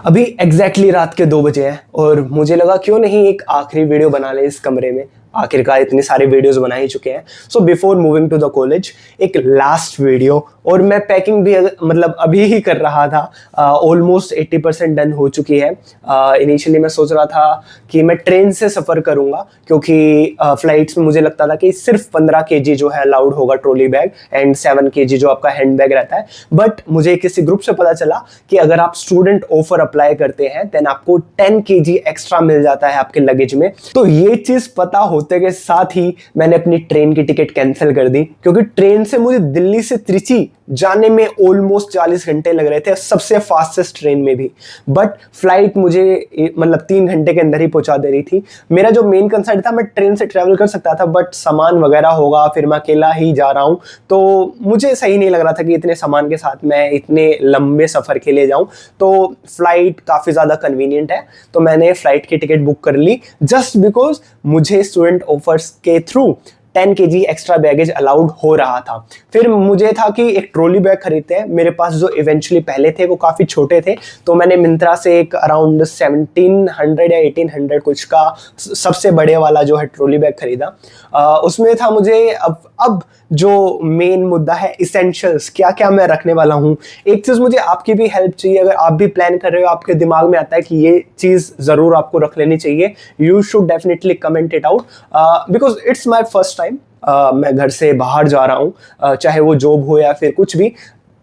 अभी एग्जैक्टली रात के 2 बजे हैं और मुझे लगा क्यों नहीं एक आखिरी वीडियो बना ले इस कमरे में। आखिरकार इतने सारे वीडियोस बना ही चुके हैं। So before moving to the college एक लास्ट वीडियो, और मैं पैकिंग भी मतलब अभी ही कर रहा था। ऑलमोस्ट 80% डन हो चुकी है। इनिशियली मैं सोच रहा था कि मैं ट्रेन से सफ़र करूंगा, क्योंकि फ्लाइट्स में मुझे लगता था कि सिर्फ 15 केजी जो है अलाउड होगा ट्रॉली बैग एंड 7 केजी जो आपका हैंड बैग रहता है। बट मुझे किसी ग्रुप से पता चला कि अगर आप स्टूडेंट ऑफर अप्लाई करते हैं देन आपको 10 केजी एक्स्ट्रा मिल जाता है आपके लगेज में। तो ये चीज़ पता होते के साथ ही मैंने अपनी ट्रेन की टिकट कैंसिल कर दी, क्योंकि ट्रेन से मुझे दिल्ली से त्रिची जाने में ऑलमोस्ट 40 घंटे लग रहे थे, सबसे फास्टेस्ट ट्रेन में भी। बट फ्लाइट मुझे मतलब 3 घंटे के अंदर ही पहुंचा दे रही थी। मेरा जो मेन कंसर्न था, मैं ट्रेन से ट्रैवल कर सकता था बट सामान वगैरह होगा, फिर मैं अकेला ही जा रहा हूँ, तो मुझे सही नहीं लग रहा था कि इतने सामान के साथ मैं इतने लंबे सफ़र के लिए जाऊँ। तो फ्लाइट काफ़ी ज़्यादा कन्वीनियंट है, तो मैंने फ़्लाइट की टिकट बुक कर ली जस्ट बिकॉज मुझे स्टूडेंट ऑफर्स के through 10 KG extra baggage allowed हो रहा था। फिर मुझे था कि एक ट्रॉली बैग खरीदते हैं। मेरे पास जो इवेंचुअली पहले थे वो काफ़ी छोटे थे, तो मैंने मिंत्रा से एक अराउंड 1700 या 1800 कुछ का सबसे बड़े वाला जो है ट्रॉली बैग खरीदा। उसमें था मुझे अब जो मेन मुद्दा है इसेंशियल्स, क्या क्या मैं रखने वाला हूँ। एक चीज़ मुझे आपकी भी हेल्प चाहिए। अगर आप भी प्लान कर रहे हो, आपके दिमाग में आता है कि ये चीज़ ज़रूर आपको रख लेनी चाहिए, you should definitely comment it out, because it's my first time. मैं घर से बाहर जा रहा हूँ, चाहे वो जॉब हो या फिर कुछ भी।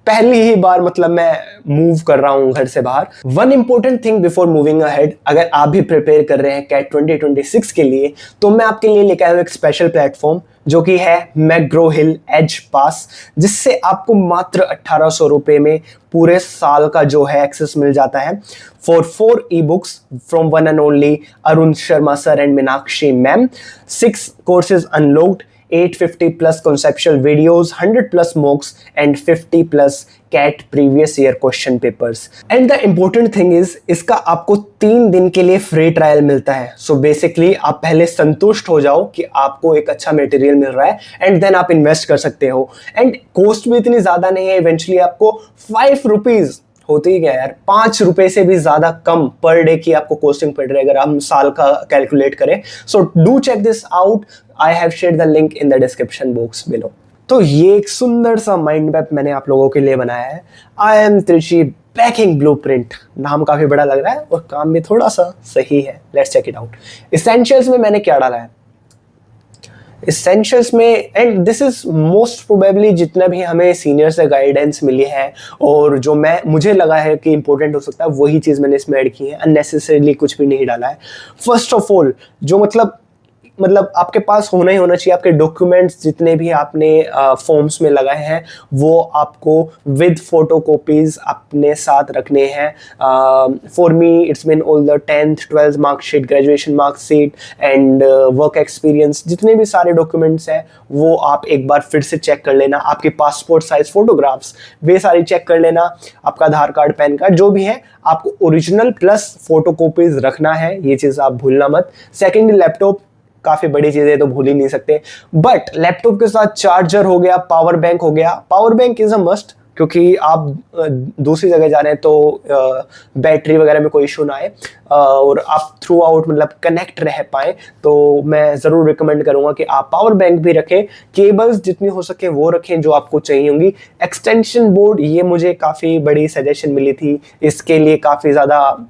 पहली ही बार मतलब मैं मूव कर रहा हूँ घर से बाहर। One important thing before moving ahead, अगर आप भी प्रिपेयर कर रहे हैं कैट 2026 के लिए, तो मैं आपके लिए लेकर आया हूँ एक स्पेशल प्लेटफॉर्म जो कि है मैग्रो हिल एज पास, जिससे आपको मात्र 1800 रुपये में पूरे साल का जो है एक्सेस मिल जाता है for 4 e books from one and only Arun Sharma sir and Meenakshi ma'am, 6 courses unlocked, 850 plus conceptual videos, 100 plus mocks and 50 plus CAT previous year question papers. And the important thing is इसका आपको 3 दिन के लिए फ्री ट्रायल मिलता है। So basically आप पहले संतुष्ट हो जाओ कि आपको एक अच्छा मटेरियल मिल रहा है एंड देन आप इन्वेस्ट कर सकते हो। एंड कॉस्ट भी इतनी ज़्यादा नहीं है। इवेंचुअली आपको 5 रुपीज़ होती ही क्या यार, 5 रुपए से भी ज्यादा कम पर डे की आपको कॉस्टिंग पड़ रही है अगर हम साल का कैलकुलेट करें। So do check this out. I have shared the link in the description box below. तो ये एक सुंदर सा माइंड मैप मैंने आप लोगों के लिए बनाया है। I am Trichy packing blueprint. नाम काफी बड़ा लग रहा है और काम भी थोड़ा सा सही है। Let's check it out. Essentials में मैंने क्या डाला है इसेंशियल्स में, and this is most probably जितना भी हमें सीनियर से गाइडेंस मिली है और जो मुझे लगा है कि इंपॉर्टेंट हो सकता है, वही चीज़ मैंने इसमें ऐड की है। अननेसेसरीली कुछ भी नहीं डाला है। फर्स्ट ऑफ ऑल जो मतलब आपके पास होना ही होना चाहिए, आपके डॉक्यूमेंट्स जितने भी आपने फॉर्म्स में लगाए हैं वो आपको विद फोटोकॉपीज अपने साथ रखने हैं। For me it's been all the 10th 12th marksheet, graduation marksheet and work experience, जितने भी सारे डॉक्यूमेंट्स हैं वो आप एक बार फिर से चेक कर लेना। आपके पासपोर्ट साइज फोटोग्राफ्स वे सारी चेक कर लेना। आपका आधार कार्ड, पैन कार्ड जो भी है, आपको ओरिजिनल प्लस फोटोकॉपीज रखना है, ये चीज़ आप भूलना मत। सेकेंडली लैपटॉप, काफ़ी बड़ी चीज़ है तो भूल ही नहीं सकते, बट लैपटॉप के साथ चार्जर हो गया, पावर बैंक हो गया। Power bank is a must, क्योंकि आप दूसरी जगह जा रहे हैं तो बैटरी वगैरह में कोई इशू ना आए और आप थ्रू आउट मतलब कनेक्ट रह पाएँ, तो मैं ज़रूर रिकमेंड करूँगा कि आप पावर बैंक भी रखें। केबल्स जितनी हो सके वो रखें जो आपको चाहिए होंगी। एक्सटेंशन बोर्ड, ये मुझे काफ़ी बड़ी सजेशन मिली थी, इसके लिए काफ़ी ज़्यादा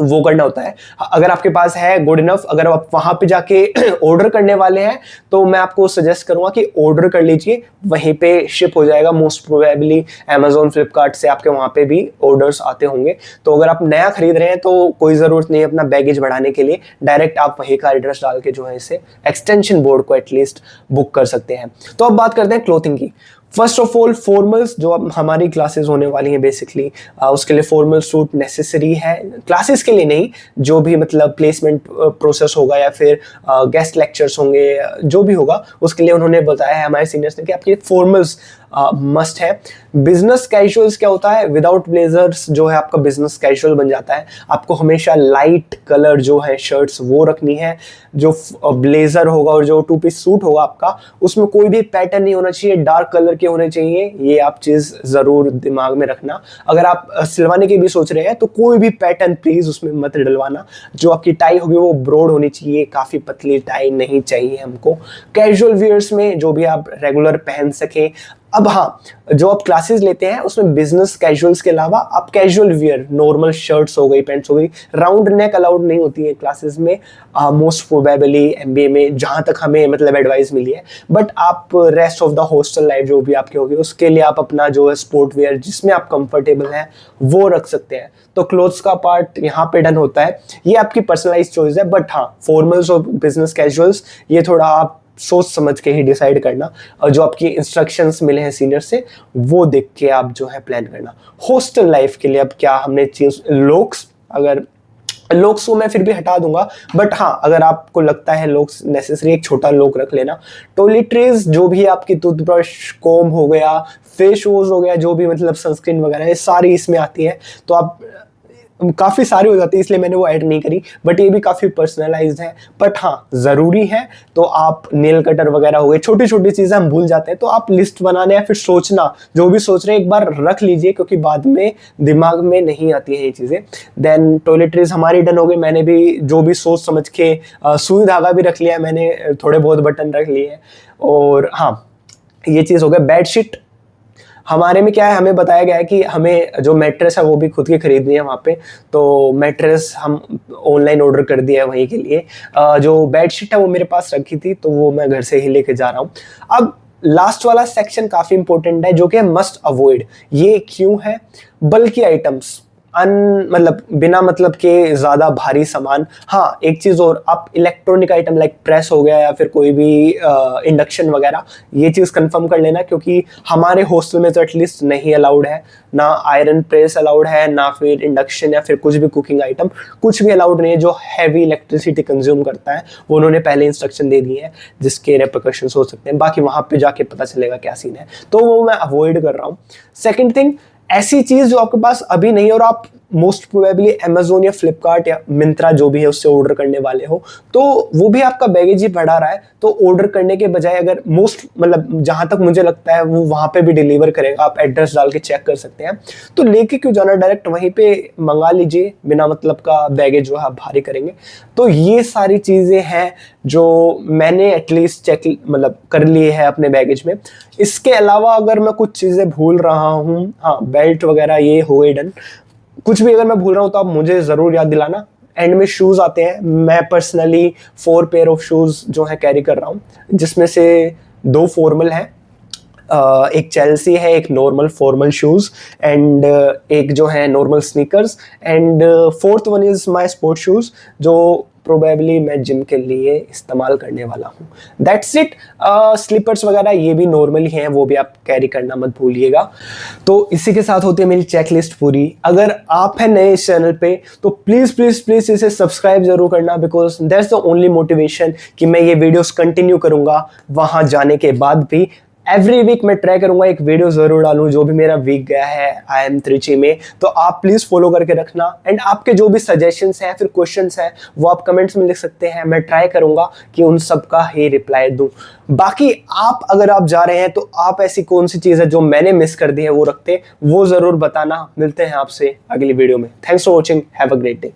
वो करना होता है। अगर आपके पास है गुड इनफ, अगर आप वहां पे जाके ऑर्डर करने वाले हैं तो मैं आपको सजेस्ट करूंगा कि ऑर्डर कर लीजिए, वहीं पे शिप हो जाएगा। मोस्ट प्रोबेबली अमेजोन, फ्लिपकार्ट से आपके वहां पे भी ऑर्डर्स आते होंगे। तो अगर आप नया खरीद रहे हैं तो कोई ज़रूरत नहीं है अपना बैगेज बढ़ाने के लिए, डायरेक्ट आप वहीं का एड्रेस डाल के जो है इसे एक्सटेंशन बोर्ड को एटलीस्ट बुक कर सकते हैं। तो अब बात करते हैं क्लोथिंग की। फर्स्ट ऑफ ऑल फॉर्मल्स, जो अब हमारी क्लासेस होने वाली हैं बेसिकली उसके लिए फॉर्मल सूट नेसेसरी है। क्लासेस के लिए नहीं, जो भी मतलब प्लेसमेंट प्रोसेस होगा या फिर गेस्ट लेक्चर्स होंगे, जो भी होगा उसके लिए उन्होंने बताया है हमारे सीनियर्स ने कि आपके फॉर्मल्स मस्ट है। बिजनेस कैजुअल्स क्या होता है, विदाउट ब्लेजर्स जो है आपका बिजनेस कैजुअल बन जाता है। आपको हमेशा लाइट कलर जो है शर्ट्स वो रखनी है, जो ब्लेजर होगा और जो 2 पीस सूट होगा आपका, उसमें कोई भी पैटर्न नहीं होना चाहिए, डार्क कलर के होने चाहिए। ये आप चीज़ ज़रूर दिमाग में रखना। अगर आप सिलवाने की भी सोच रहे हैं तो कोई भी पैटर्न प्लीज़ उसमें मत डलवाना। जो आपकी टाई होगी वो ब्रॉड होनी चाहिए, काफ़ी पतली टाई नहीं चाहिए हमको। कैजुअल वियर्स में जो भी आप रेगुलर पहन सकें। अब हाँ, जो आप क्लासेस लेते हैं उसमें बिजनेस कैजुअल्स के अलावा आप कैजुअल वियर, नॉर्मल शर्ट्स हो गई, पैंट्स हो गई, राउंड नेक अलाउड नहीं होती है क्लासेस में, मोस्ट प्रोबेबली एमबीए में, जहाँ तक हमें मतलब एडवाइस मिली है। बट आप rest of the hostel life जो भी आपकी होगी उसके लिए आप अपना जो है स्पोर्ट वेयर जिसमें आप कंफर्टेबल हैं वो रख सकते हैं। तो क्लोथ्स का पार्ट यहाँ पे डन होता है, ये आपकी पर्सनलाइज चॉइस है। बट हाँ, फॉर्मल्स और बिजनेस कैजुअल्स ये थोड़ा आप सोच समझ के ही डिसाइड करना, और जो आपकी इंस्ट्रक्शंस मिले हैं सीनियर से वो देख के आप जो है प्लान करना। हॉस्टल लाइफ के लिए अब क्या हमने चीज, लुक्स, अगर लुक्स को मैं फिर भी हटा दूंगा, बट हाँ अगर आपको लगता है लुक्स नेसेसरी, एक छोटा लुक रख लेना। टॉयलेटरीज जो भी आपकी टूथब्रश, कोम हो गया, फेस वॉश हो गया, जो भी मतलब सनस्क्रीन वगैरह ये सारी इसमें आती है, तो आप काफ़ी सारी हो जाती है इसलिए मैंने वो ऐड नहीं करी। बट ये भी काफ़ी पर्सनलाइज्ड है, बट हाँ ज़रूरी है। तो आप नेल कटर वगैरह हो गए, छोटी छोटी चीज़ें हम भूल जाते हैं, तो आप लिस्ट बनाने या फिर सोचना, जो भी सोच रहे हैं एक बार रख लीजिए, क्योंकि बाद में दिमाग में नहीं आती है ये चीज़ें। देन टॉयलेटरीज हमारी डन हो गई, मैंने भी जो भी सोच समझ के सुई धागा भी रख लिया है मैंने, थोड़े बहुत बटन रख लिए हैं। और हाँ ये चीज़ हो गया। बेडशीट हमारे में क्या है, हमें बताया गया है कि हमें जो मैट्रेस है वो भी खुद की खरीदनी है वहाँ पे, तो मैट्रेस हम ऑनलाइन ऑर्डर कर दिया है वहीं के लिए। जो बेडशीट है वो मेरे पास रखी थी तो वो मैं घर से ही लेके जा रहा हूँ। अब लास्ट वाला सेक्शन काफ़ी इंपॉर्टेंट है जो कि मस्ट अवॉइड। ये क्यों है, बल्कि आइटम्स, मतलब बिना मतलब के ज़्यादा भारी सामान। हाँ एक चीज़ और, आप इलेक्ट्रॉनिक आइटम लाइक प्रेस हो गया या फिर कोई भी इंडक्शन वगैरह, ये चीज़ कंफर्म कर लेना, क्योंकि हमारे हॉस्टल में तो एटलीस्ट नहीं अलाउड है, ना आयरन प्रेस अलाउड है, ना फिर इंडक्शन या फिर कुछ भी कुकिंग आइटम, कुछ भी अलाउड नहीं है जो हैवी इलेक्ट्रिसिटी कंज्यूम करता है। वो उन्होंने पहले इंस्ट्रक्शन दे दिए हैं जिसके रेपरकशंस हो सकते हैं, बाकी वहाँ पे जाके पता चलेगा क्या सीन है, तो वो मैं अवॉइड कर रहा हूँ। सेकेंड थिंग, ऐसी चीज जो आपके पास अभी नहीं है और आप मोस्ट प्रोबेबली अमेजोन या फ्लिपकार्ट या मिंत्रा जो भी है उससे ऑर्डर करने वाले हो, तो वो भी आपका बैगेज ही बढ़ा रहा है। तो ऑर्डर करने के बजाय अगर मोस्ट मतलब जहां तक मुझे लगता है वो वहां पे भी डिलीवर करेगा, आप एड्रेस डाल के चेक कर सकते हैं, तो लेके क्यों जाना, डायरेक्ट वहीं पे मंगा लीजिए, बिना मतलब का बैगेज जो है आप भारी करेंगे। तो ये सारी चीजें हैं जो मैंने एटलीस्ट चेक मतलब कर लिए है अपने बैगेज में। इसके अलावा अगर मैं कुछ चीजें भूल रहा हूँ, हाँ बेल्ट वगैरह ये हो गई डन, कुछ भी अगर मैं भूल रहा हूँ तो आप मुझे ज़रूर याद दिलाना। एंड में शूज़ आते हैं, मैं पर्सनली 4 पेयर ऑफ शूज़ जो है कैरी कर रहा हूँ, जिसमें से 2 फॉर्मल हैं, एक चेल्सी है, एक नॉर्मल फॉर्मल शूज़, एंड एक जो है normal sneakers, and 4th one is my sport shoes जो प्रोबेबली मैं जिम के लिए इस्तेमाल करने वाला हूँ। That's it. स्लीपर्स वगैरह ये भी नॉर्मल ही हैं, वो भी आप कैरी करना मत भूलिएगा। तो इसी के साथ होती है मेरी चेकलिस्ट पूरी। अगर आप हैं नए इस चैनल पे तो प्लीज़ प्लीज़ प्लीज़ इसे सब्सक्राइब जरूर करना, because that's the only motivation कि मैं ये वीडियोस कंटिन्यू करूँगा वहाँ जाने के बाद भी। एवरी वीक मैं ट्राई करूंगा एक वीडियो जरूर डालूं जो भी मेरा वीक गया है IIM त्रिची में, तो आप प्लीज फॉलो करके रखना। एंड आपके जो भी सजेशंस हैं फिर क्वेश्चंस हैं वो आप कमेंट्स में लिख सकते हैं, मैं ट्राई करूंगा कि उन सब का ही रिप्लाई दूं। बाकी आप अगर आप जा रहे हैं तो आप ऐसी कौन सी चीज़ है जो मैंने मिस कर दी है वो रखते, वो जरूर बताना। मिलते हैं आपसे अगली वीडियो में। Thanks for watching, have a great day.